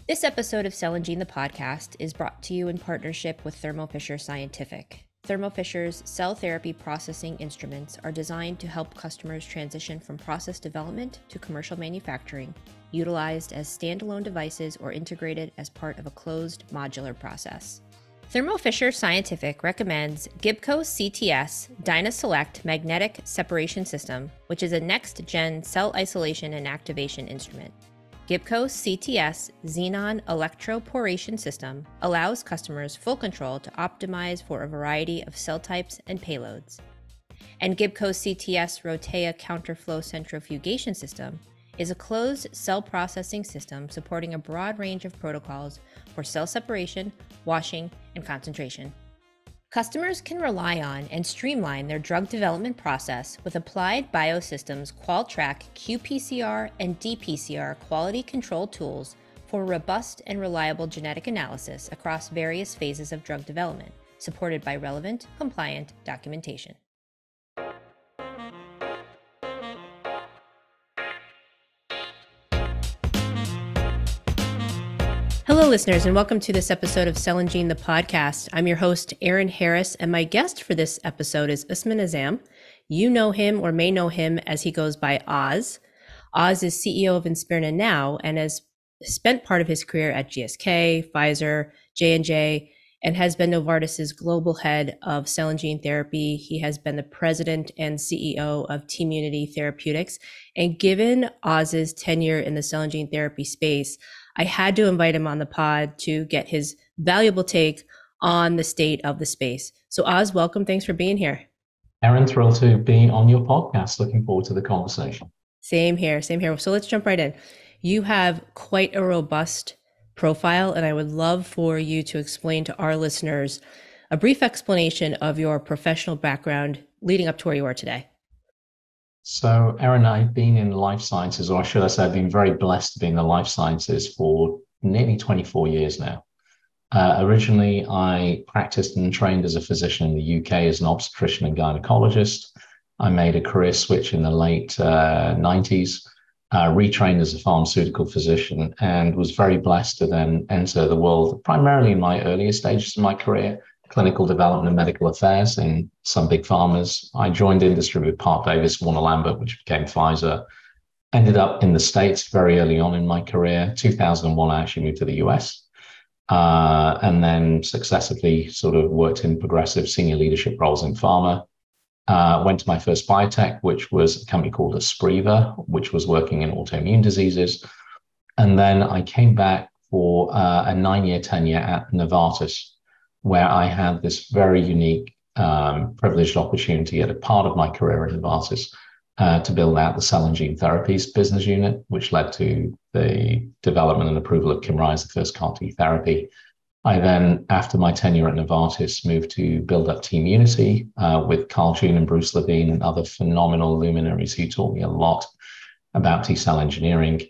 This episode of Cell and Gene the podcast is brought to you in partnership with Thermo Fisher Scientific. Thermo Fisher's cell therapy processing instruments are designed to help customers transition from process development to commercial manufacturing, utilized as standalone devices or integrated as part of a closed modular process. Thermo Fisher Scientific recommends Gibco CTS DynaSelect Magnetic Separation System, which is a next-gen cell isolation and activation instrument. Gibco CTS Xenon Electroporation System allows customers full control to optimize for a variety of cell types and payloads. And Gibco CTS Rotea Counterflow Centrifugation System is a closed cell processing system supporting a broad range of protocols for cell separation, washing, and concentration. Customers can rely on and streamline their drug development process with Applied Biosystems QualTrack qPCR and dPCR quality control tools for robust and reliable genetic analysis across various phases of drug development, supported by relevant, compliant documentation. Hello, listeners, and welcome to this episode of Cell and Gene, the podcast. I'm your host, Erin Harris, and my guest for this episode is Usman Azam. You know him or may know him as he goes by Oz. Oz is CEO of Inspirna now and has spent part of his career at GSK, Pfizer, J&J, and has been Novartis's global head of cell and gene therapy. He has been the president and CEO of Tmunity Therapeutics. And given Oz's tenure in the cell and gene therapy space, I had to invite him on the pod to get his valuable take on the state of the space. So Oz, welcome. Thanks for being here. Erin, thrilled to be on your podcast. Looking forward to the conversation. Same here. So let's jump right in. You have quite a robust profile, and I would love for you to explain to our listeners a brief explanation of your professional background leading up to where you are today. So, Erin, I've been in life sciences, or should I say, I've been very blessed to be in the life sciences for nearly 24 years now. Originally, I practiced and trained as a physician in the UK as an obstetrician and gynecologist. I made a career switch in the late 90s, retrained as a pharmaceutical physician, and was very blessed to then enter the world, primarily in my earlier stages of my career, clinical development and medical affairs in some big pharmas. I joined industry with Park Davis, Warner Lambert, which became Pfizer. Ended up in the States very early on in my career. 2001, I actually moved to the US, and then successively sort of worked in progressive senior leadership roles in pharma. Went to my first biotech, which was a company called Aspreva, which was working in autoimmune diseases. And then I came back for a 9-year tenure at Novartis, where I had this very unique, privileged opportunity at a part of my career at Novartis to build out the cell and gene therapies business unit, which led to the development and approval of Kymriah, the first CAR-T therapy. I then, after my tenure at Novartis, moved to build up Tmunity with Carl June and Bruce Levine and other phenomenal luminaries who taught me a lot about T-cell engineering.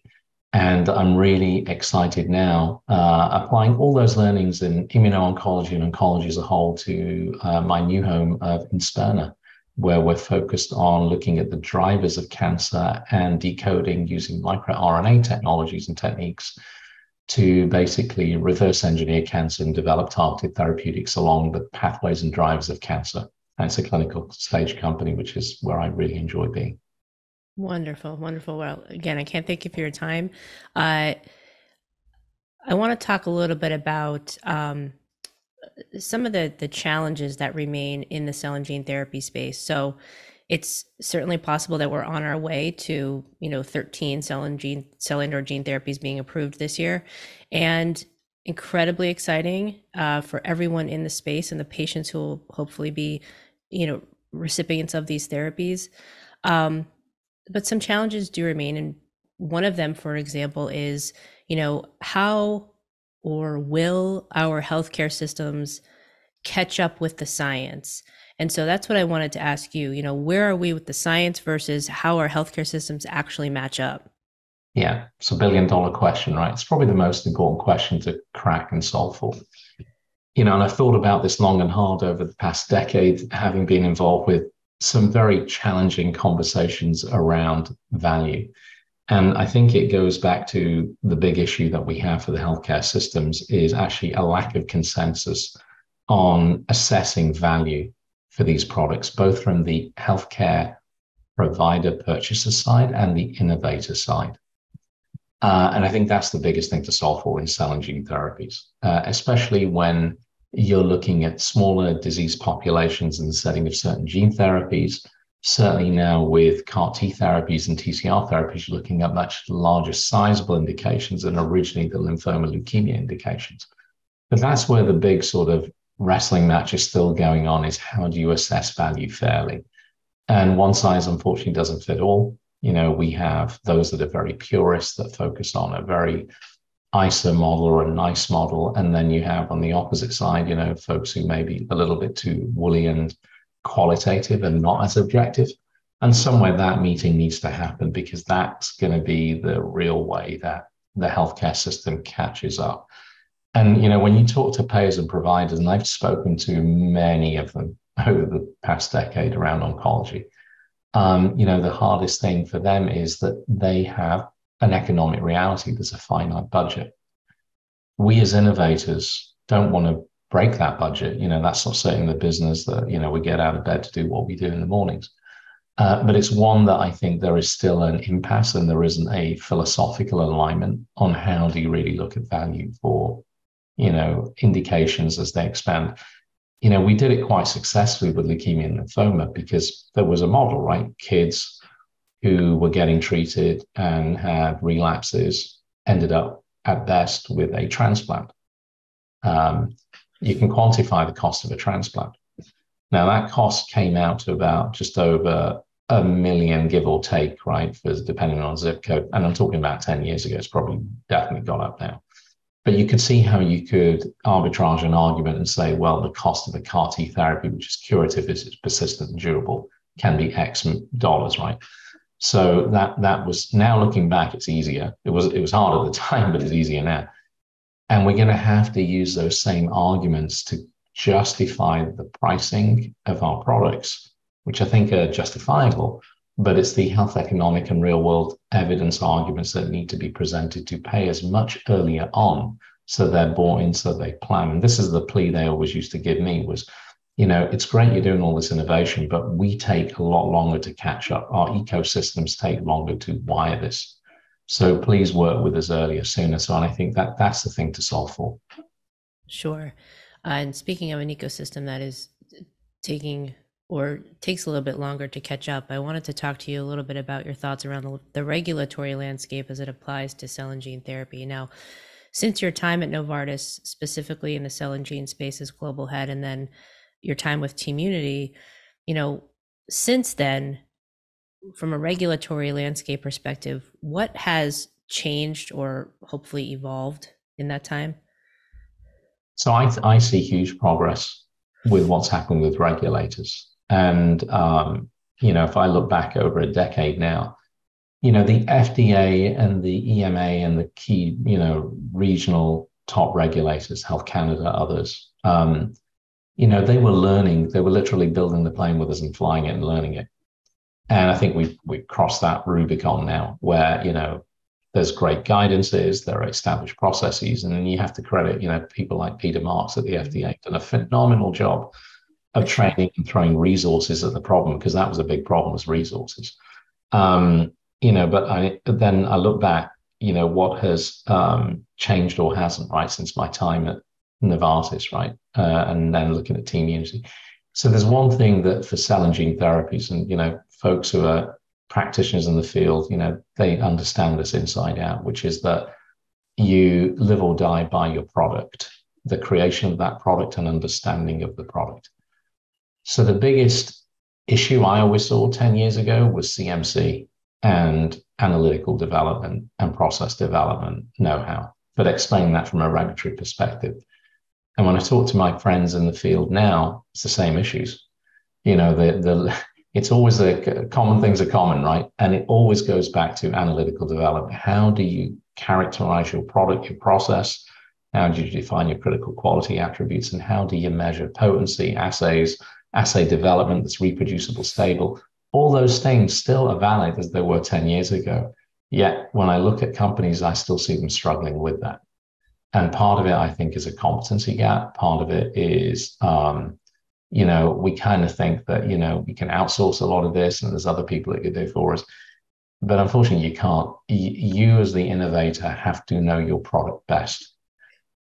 And I'm really excited now, applying all those learnings in immuno-oncology and oncology as a whole to my new home of Inspirna, where we're focused on looking at the drivers of cancer and decoding using microRNA technologies and techniques to basically reverse engineer cancer and develop targeted therapeutics along the pathways and drivers of cancer. And it's a clinical stage company, which is where I really enjoy being. Wonderful. Well, again, I can't thank you for your time. I want to talk a little bit about some of the challenges that remain in the cell and gene therapy space. So it's certainly possible that we're on our way to, 13 cell and gene therapies being approved this year, and incredibly exciting for everyone in the space and the patients who will hopefully be, recipients of these therapies. But some challenges do remain. And one of them, for example, is, how or will our healthcare systems catch up with the science? And so that's what I wanted to ask you, where are we with the science versus how our healthcare systems actually match up? Yeah, it's a billion-dollar question, right? It's probably the most important question to crack and solve for. And I've thought about this long and hard over the past decade, having been involved with some very challenging conversations around value. And I think it goes back to the big issue that we have for the healthcare systems is actually a lack of consensus on assessing value for these products, both from the healthcare provider purchaser side and the innovator side. And I think that's the biggest thing to solve for in cell and gene therapies, especially when you're looking at smaller disease populations in the setting of certain gene therapies. Certainly now with CAR T therapies and TCR therapies, you're looking at much larger sizable indications than originally the lymphoma leukemia indications. But that's where the big sort of wrestling match is still going on, is how do you assess value fairly? And one size unfortunately doesn't fit all. We have those that are very purist that focus on a very ISO model or a nice model. And then you have on the opposite side, folks who may be a little bit too woolly and qualitative and not as objective. And somewhere that meeting needs to happen, because that's going to be the real way that the healthcare system catches up. And, when you talk to payers and providers, and I've spoken to many of them over the past decade around oncology, the hardest thing for them is that they have an economic reality. There's a finite budget. We as innovators don't want to break that budget. That's not certainly the business that, we get out of bed to do what we do in the mornings. But it's one that I think there is still an impasse, and there isn't a philosophical alignment on how do you really look at value for, indications as they expand. We did it quite successfully with leukemia and lymphoma because there was a model, right? Kids who were getting treated and had relapses ended up at best with a transplant. You can quantify the cost of a transplant. Now that cost came out to about just over $1 million, give or take, right? For depending on zip code. And I'm talking about 10 years ago. It's probably definitely gone up now. But you could see how you could arbitrage an argument and say, well, the cost of a CAR T therapy, which is curative, is persistent and durable, can be X dollars, right? So that was, now looking back, it's easier. It was hard at the time, but it's easier now. And we're going to have to use those same arguments to justify the pricing of our products, which I think are justifiable, but it's the health economic and real world evidence arguments that need to be presented to payers much earlier on, so they're bought in, so they plan. And this is the plea they always used to give me was, it's great you're doing all this innovation, but we take a lot longer to catch up. Our ecosystems take longer to wire this. So please work with us earlier, sooner. So, and I think that's the thing to solve for. Sure. And speaking of an ecosystem that is takes a little bit longer to catch up, I wanted to talk to you a little bit about your thoughts around the regulatory landscape as it applies to cell and gene therapy. Now, since your time at Novartis, specifically in the cell and gene space as global head, and then your time with Tmunity, since then, from a regulatory landscape perspective, what has changed or hopefully evolved in that time? So I see huge progress with what's happened with regulators. And, if I look back over a decade now, the FDA and the EMA and the key, regional top regulators, Health Canada, others, they were literally building the plane with us and flying it and learning it. And I think we've crossed that Rubicon now where, there's great guidances, there are established processes, and then you have to credit, people like Peter Marks at the FDA done a phenomenal job of training and throwing resources at the problem, because that was a big problem, was resources. But then I look back, what has changed or hasn't, right, since my time at Novartis, right, and then looking at Tmunity. So there's one thing that for cell and gene therapies, and folks who are practitioners in the field, they understand this inside out, which is that you live or die by your product, the creation of that product and understanding of the product. So the biggest issue I always saw 10 years ago was CMC and analytical development and process development know-how, but explaining that from a regulatory perspective. And when I talk to my friends in the field now, it's the same issues. It's always common things are common, right? And it always goes back to analytical development. How do you characterize your product, your process? How do you define your critical quality attributes? And how do you measure potency, assays, assay development that's reproducible, stable? All those things still are valid as they were 10 years ago. Yet when I look at companies, I still see them struggling with that. And part of it, I think, is a competency gap. Part of it is, we kind of think that, we can outsource a lot of this and there's other people that could do it for us. But unfortunately, you can't. You as the innovator have to know your product best.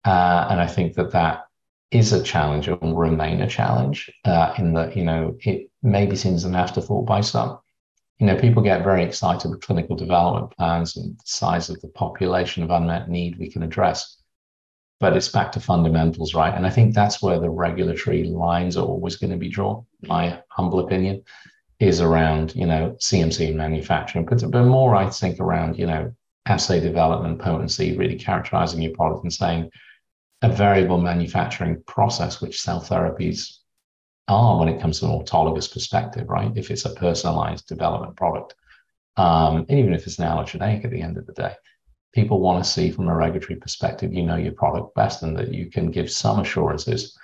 And I think that is a challenge and will remain a challenge in that, it maybe seems an afterthought by some. People get very excited with clinical development plans and the size of the population of unmet need we can address. But it's back to fundamentals, right? And I think that's where the regulatory lines are always going to be drawn. My humble opinion is around, CMC and manufacturing, but more, I think, around, assay development, potency, really characterizing your product and saying a variable manufacturing process, which cell therapies are when it comes to an autologous perspective, right? If it's a personalized development product, and even if it's an allogeneic at the end of the day, people want to see from a regulatory perspective, your product best and that you can give some assurances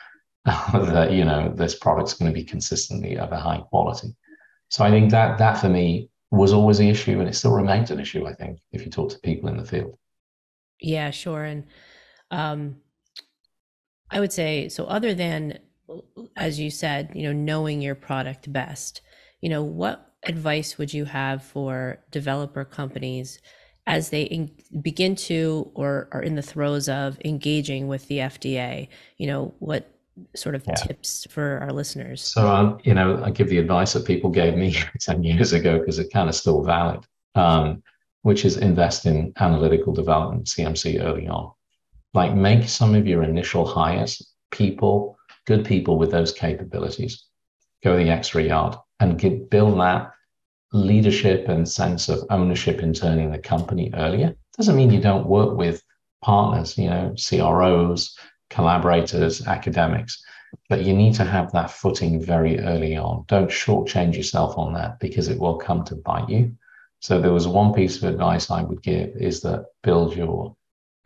that, this product's going to be consistently of a high quality. So I think that for me was always the issue, and it still remains an issue, I think, if you talk to people in the field. Yeah, sure. And I would say, so other than, as you said, knowing your product best, what advice would you have for developer companies as they begin to or are in the throes of engaging with the FDA? What sort of tips for our listeners? So, I give the advice that people gave me 10 years ago because it's kind of still valid, which is invest in analytical development, CMC early on. Like make some of your initial hires, good people with those capabilities, go the extra yard and build that leadership and sense of ownership in turning the company earlier. Doesn't mean you don't work with partners, CROs, collaborators, academics, but you need to have that footing very early on. Don't shortchange yourself on that because it will come to bite you. So there was one piece of advice I would give is that build your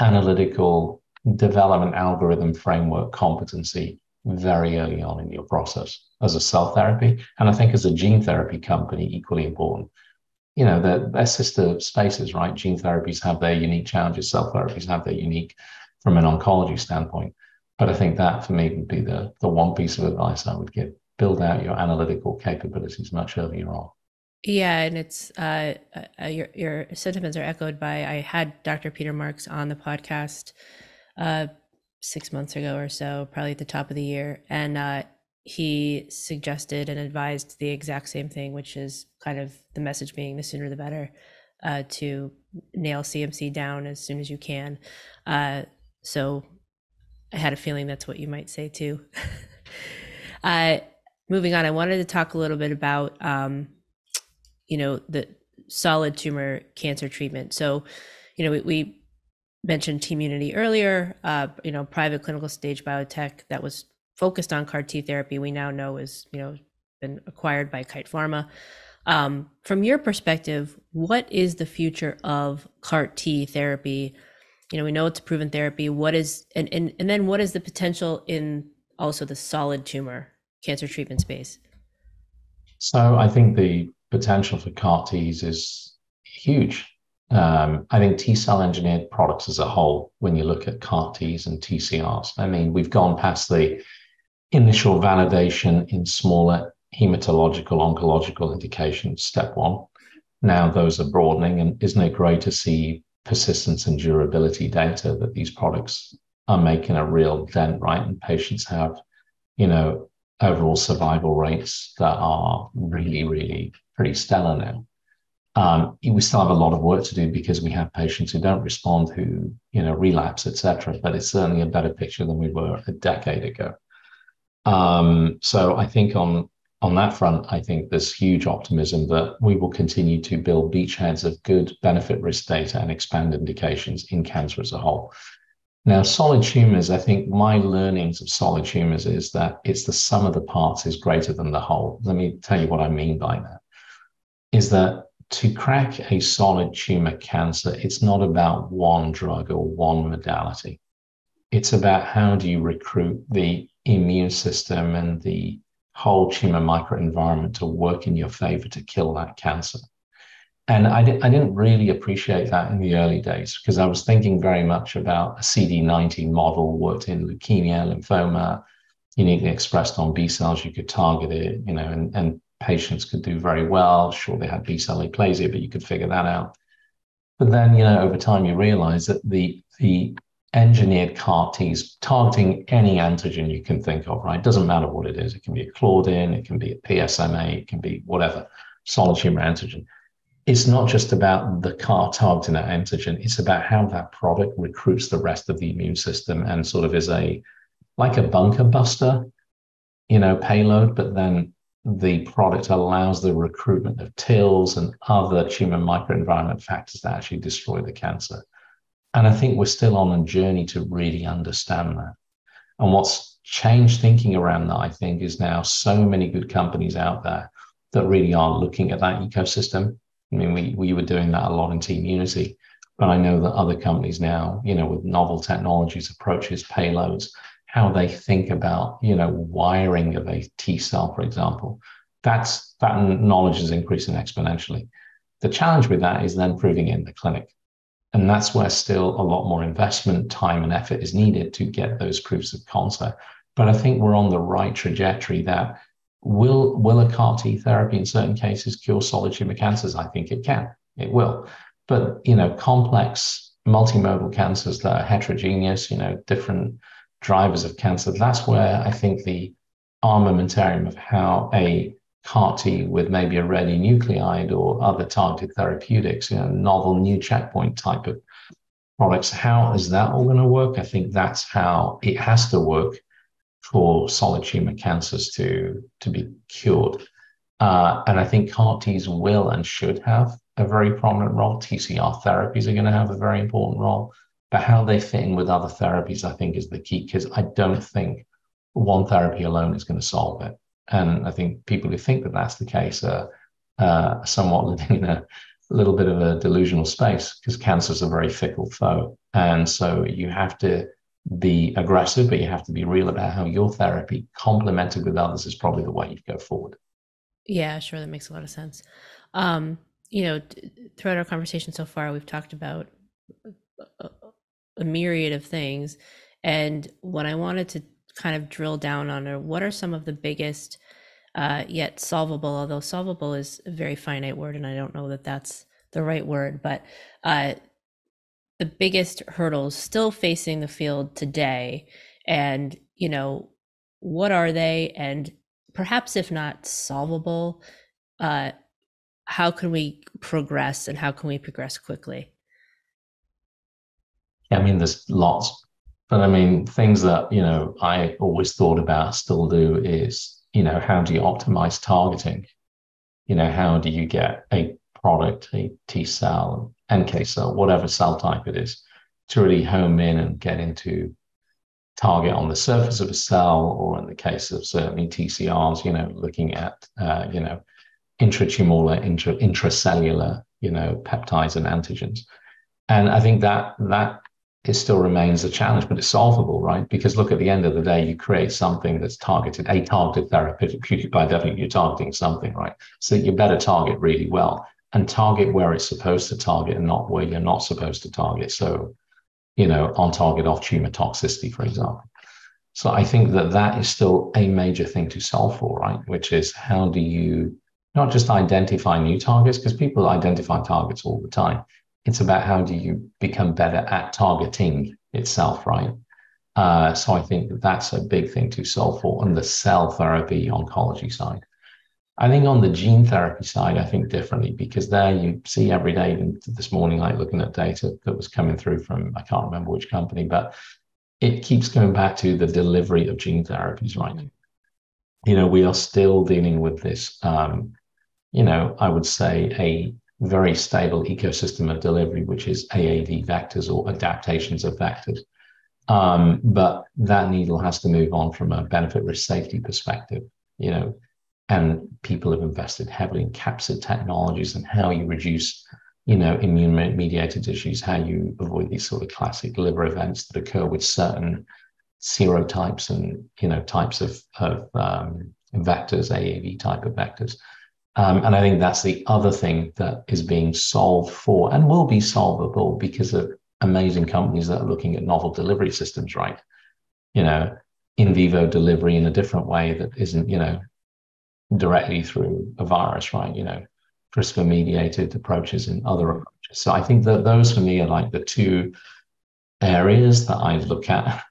analytical development algorithm framework competency very early on in your process as a cell therapy. And I think as a gene therapy company, equally important. They're sister spaces, right? Gene therapies have their unique challenges. Cell therapies have their unique from an oncology standpoint. But I think that for me would be the one piece of advice I would give. Build out your analytical capabilities much earlier on. Yeah, and it's your sentiments are echoed by, I had Dr. Peter Marks on the podcast 6 months ago or so, probably at the top of the year, and he suggested and advised the exact same thing, which is kind of the message being the sooner the better, to nail CMC down as soon as you can. So I had a feeling that's what you might say too. Moving on, I wanted to talk a little bit about the solid tumor cancer treatment. So, we mentioned Tmunity earlier, private clinical stage biotech that was focused on CAR T therapy. We now know is, been acquired by Kite Pharma. From your perspective, what is the future of CAR T therapy? We know it's a proven therapy. What is, and then what is the potential in also the solid tumor cancer treatment space? So I think the potential for CAR Ts is huge. I think T-cell engineered products as a whole, when you look at CAR Ts and TCRs, I mean, we've gone past the initial validation in smaller hematological, oncological indications, step one. Now those are broadening, and isn't it great to see persistence and durability data that these products are making a real dent, right? And patients have, overall survival rates that are really, really pretty stellar now. We still have a lot of work to do because we have patients who don't respond, who, relapse, etc. But it's certainly a better picture than we were a decade ago. So I think on that front, I think there's huge optimism that we will continue to build beachheads of good benefit risk data and expand indications in cancer as a whole. Now, solid tumors, I think my learnings of solid tumors is that it's the sum of the parts is greater than the whole. Let me tell you what I mean by that. Is that to crack a solid tumor cancer, it's not about one drug or one modality. It's about how do you recruit the immune system and the whole tumor microenvironment to work in your favor to kill that cancer. And I didn't really appreciate that in the early days because I was thinking very much about a CD19 model, worked in leukemia, lymphoma, uniquely expressed on B cells. You could target it, and patients could do very well. Sure, they had B cell aplasia, but you could figure that out. But then, over time, you realize that the engineered CAR Ts targeting any antigen you can think of, right? It doesn't matter what it is. It can be a Claudin, it can be a PSMA, it can be whatever, solid tumor antigen. It's not just about the CAR targeting that antigen. It's about how that product recruits the rest of the immune system and sort of is like a bunker buster, payload, but then the product allows the recruitment of TILs and other tumor microenvironment factors that actually destroy the cancer. And I think we're still on a journey to really understand that. And what's changed thinking around that, I think, is now so many good companies out there that really are looking at that ecosystem. I mean, we were doing that a lot in Tmunity, but I know that other companies now, with novel technologies, approaches, payloads, how they think about, wiring of a T cell, for example, that knowledge is increasing exponentially. The challenge with that is then proving it in the clinic. And that's where still a lot more investment, time, and effort is needed to get those proofs of concept. But I think we're on the right trajectory that will a CAR T therapy in certain cases cure solid tumor cancers? I think it can. It will. But, complex multimodal cancers that are heterogeneous, different drivers of cancer, that's where I think the armamentarium of how a CAR T with maybe a radionuclide or other targeted therapeutics, novel new checkpoint type of products, how is that all going to work? I think that's how it has to work for solid tumor cancers to be cured. And I think CAR Ts will and should have a very prominent role. TCR therapies are going to have a very important role. But how they fit in with other therapies, I think, is the key, because I don't think one therapy alone is going to solve it. And I think people who think that that's the case are somewhat living in a little bit of a delusional space, because cancer is a very fickle foe. And so you have to be aggressive, but you have to be real about how your therapy complemented with others is probably the way you'd go forward. Yeah, sure. That makes a lot of sense. Throughout our conversation so far, we've talked about a myriad of things. And what I wanted to kind of drill down on are what are some of the biggest, yet solvable, although solvable is a very finite word, and I don't know that that's the right word, but the biggest hurdles still facing the field today, and, what are they? And perhaps if not solvable, how can we progress, and how can we progress quickly? I mean, there's lots, but I mean, things that, I always thought about, still do, is, how do you optimize targeting? How do you get a product, a T cell, NK cell, whatever cell type it is, to really home in and get into target on the surface of a cell, or in the case of certainly TCRs, looking at, intratumoral, intracellular, peptides and antigens. And I think that it still remains a challenge, but it's solvable, right? Because look, at the end of the day, you create something that's targeted, a targeted therapeutic, by definition, you're targeting something, right? So you better target really well, and target where it's supposed to target and not where you're not supposed to target. So, on target off tumor toxicity, for example. So I think that is still a major thing to solve for, right? Which is, how do you not just identify new targets, because people identify targets all the time. It's about how do you become better at targeting itself, right? So I think that's a big thing to solve for on the cell therapy oncology side. I think on the gene therapy side, I think differently, because there you see every day, even this morning, like looking at data that was coming through from, I can't remember which company, but it keeps going back to the delivery of gene therapies, right? We are still dealing with this, I would say a very stable ecosystem of delivery, which is AAV vectors, or adaptations of vectors. But that needle has to move on from a benefit risk safety perspective, and people have invested heavily in capsid technologies and how you reduce, immune mediated issues, how you avoid these sort of classic liver events that occur with certain serotypes and, types of vectors, AAV type of vectors. And I think that's the other thing that is being solved for and will be solvable because of amazing companies that are looking at novel delivery systems, right? You know, in vivo delivery in a different way that isn't, directly through a virus, right? CRISPR mediated approaches and other approaches. So I think that those for me are like the two areas that I look at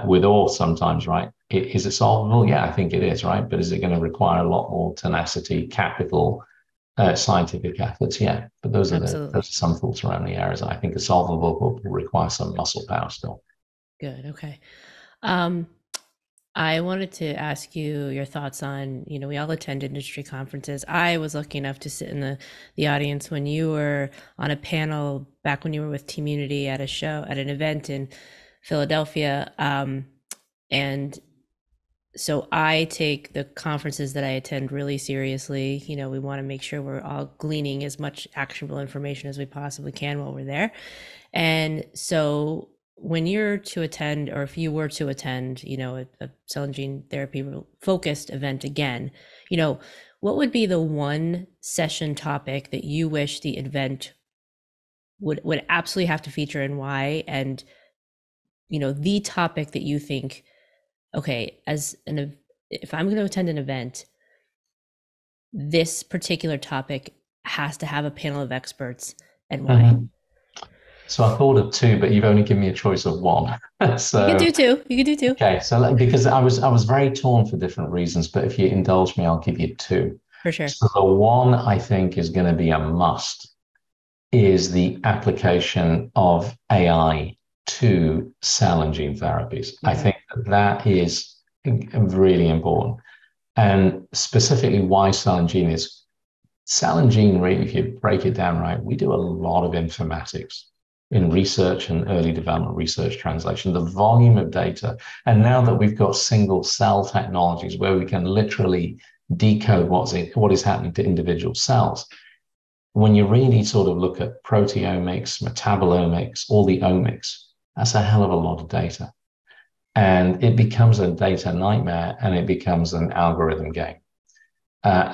with awe sometimes, right? Is it solvable? Yeah, I think it is, right? But is it going to require a lot more tenacity, capital, scientific efforts? Yeah, but those are Absolutely. some thoughts around the areas that I think are solvable, but will require some muscle power still. Good. Okay. Um, I wanted to ask you your thoughts on, we all attend industry conferences. I was lucky enough to sit in the audience when you were on a panel back when you were with Tmunity at a show, at an event in Philadelphia. And so I take the conferences that I attend really seriously. We want to make sure we're all gleaning as much actionable information as we possibly can while we're there. And so when you're to attend, or if you were to attend, a cell and gene therapy focused event again, what would be the one session topic that you wish the event would absolutely have to feature, and why? And, the topic that you think, okay, if I'm going to attend an event, this particular topic has to have a panel of experts, and why? Mhm. So I thought of two, but you've only given me a choice of one. You can So do two. You can do two. okay, so because I was very torn for different reasons, but if you indulge me, I'll give you two. For sure. So the one I think is going to be a must is the application of AI to cell and gene therapies. I Mm-hmm. think that is really important. And specifically why cell and gene is cell and gene, really, if you break it down right, we do a lot of informatics in research and early development research translation, the volume of data. And now that we've got single cell technologies where we can literally decode what is happening to individual cells, when you really sort of look at proteomics, metabolomics, all the omics, that's a hell of a lot of data. And it becomes a data nightmare and it becomes an algorithm game.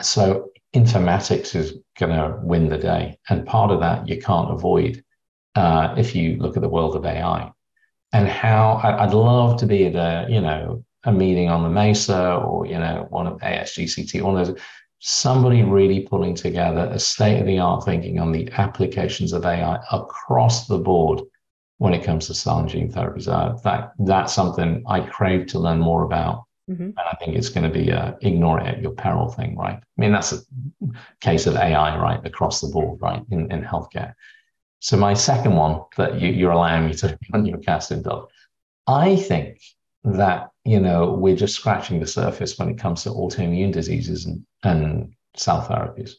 So informatics is going to win the day. And part of that you can't avoid if you look at the world of AI. And how I'd love to be at a meeting on the Mesa or, one of ASGCT, one of those, somebody really pulling together a state of the art thinking on the applications of AI across the board when it comes to cell and gene therapies. That's something I crave to learn more about. Mm-hmm. And I think it's going to be a ignore it at your peril thing, right? I mean, that's a case of AI, right, across the board, right, in healthcare. So my second one that you're allowing me to run your cast into, I think that, we're just scratching the surface when it comes to autoimmune diseases and cell therapies.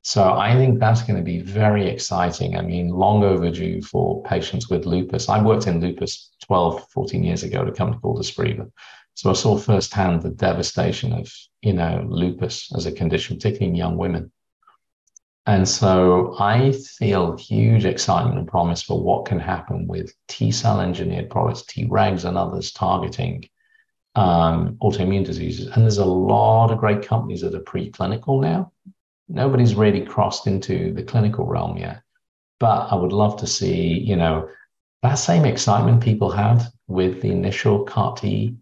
So I think that's going to be very exciting. I mean, long overdue for patients with lupus. I worked in lupus 12, 14 years ago at a company called Espreva. So I saw firsthand the devastation of, lupus as a condition, particularly in young women. And so I feel huge excitement and promise for what can happen with T cell engineered products, Tregs and others targeting autoimmune diseases. And there's a lot of great companies that are preclinical now. Nobody's really crossed into the clinical realm yet. But I would love to see, that same excitement people had with the initial CAR T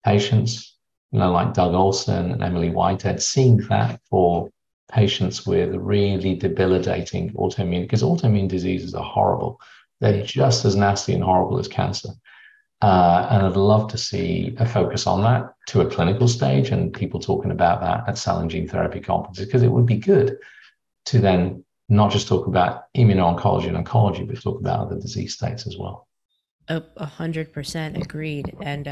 patients, like Doug Olson and Emily Whitehead, seeing that for patients with really debilitating autoimmune, because autoimmune diseases are horrible. They're just as nasty and horrible as cancer. And I'd love to see a focus on that to a clinical stage and people talking about that at cell and gene therapy conferences, because it would be good to then not just talk about immuno-oncology and oncology, but talk about other disease states as well. 100% agreed. And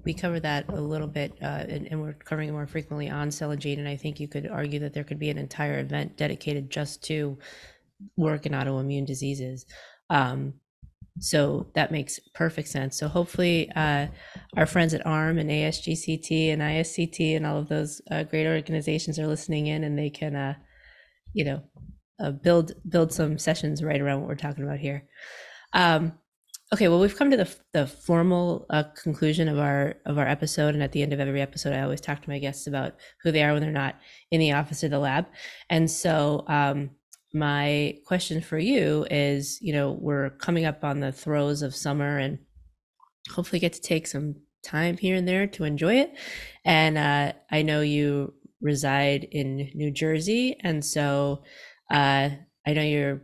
we cover that a little bit, and we're covering it more frequently on cell and gene. And I think you could argue that there could be an entire event dedicated just to work in autoimmune diseases. So that makes perfect sense. So hopefully our friends at ARM and ASGCT and ISCT and all of those great organizations are listening in, and they can, build some sessions right around what we're talking about here. Okay, well, we've come to the formal conclusion of our episode, and at the end of every episode, I always talk to my guests about who they are when they're not in the office or the lab. And so, my question for you is, we're coming up on the throes of summer, and hopefully get to take some time here and there to enjoy it. And I know you reside in New Jersey, and so I know you're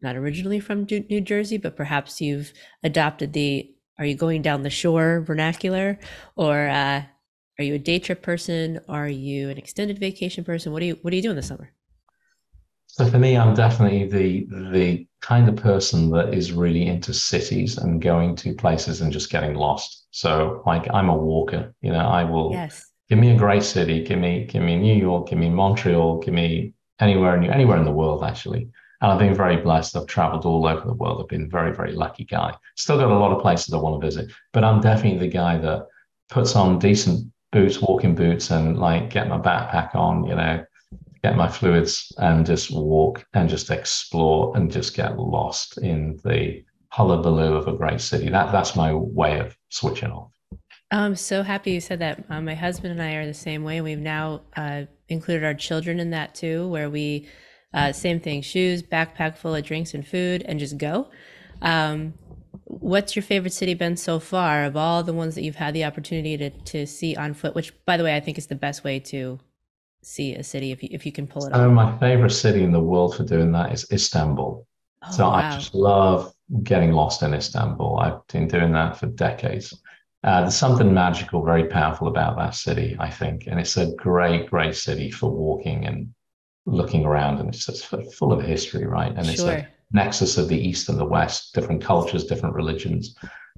not originally from New Jersey, but perhaps you've adopted are you going down the shore vernacular, or are you a day trip person? Are you an extended vacation person? What do you do in the summer? So for me, I'm definitely the kind of person that is really into cities and going to places and just getting lost. So like I'm a walker, I will Yes. give me a great city, give me New York, give me Montreal, give me anywhere in the world actually. And I've been very blessed. I've traveled all over the world. I've been very, very lucky guy. Still got a lot of places I want to visit, but I'm definitely the guy that puts on decent boots, walking boots, and like get my backpack on, get my fluids and just walk and just explore and just get lost in the hullabaloo of a great city. That's my way of switching off. I'm so happy you said that. My husband and I are the same way. We've now included our children in that too, where we, same thing, shoes, backpack full of drinks and food, and just go. What's your favorite city been so far of all the ones that you've had the opportunity to see on foot? Which, by the way, I think is the best way to see a city if you can pull it So off. my favorite city in the world for doing that is Istanbul. Oh, So I wow. just love getting lost in Istanbul. I've been doing that for decades. There's something magical, very powerful about that city, I think. And it's a great, great city for walking and looking around. And it's just full of history, right? And it's a Sure. nexus of the East and the West, different cultures, different religions.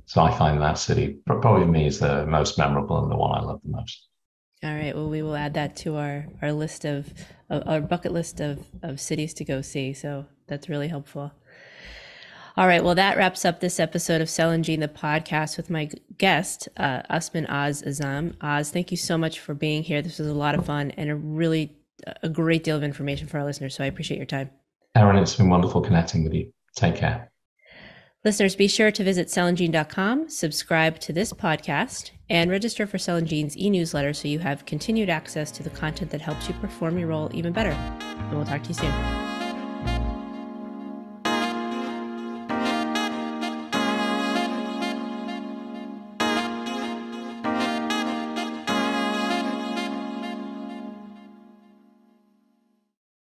So I find that city probably me is the most memorable and the one I love the most. All right. Well, we will add that to our list of our bucket list of cities to go see. So that's really helpful. All right. Well, that wraps up this episode of Cell and Gene, the podcast with my guest, Usman Azam. Thank you so much for being here. This was a lot of fun and a great deal of information for our listeners. So I appreciate your time. Erin, it's been wonderful connecting with you. Take care. Listeners, be sure to visit cellandgene.com, subscribe to this podcast, and register for Cell and Gene's e-newsletter so you have continued access to the content that helps you perform your role even better. And we'll talk to you soon.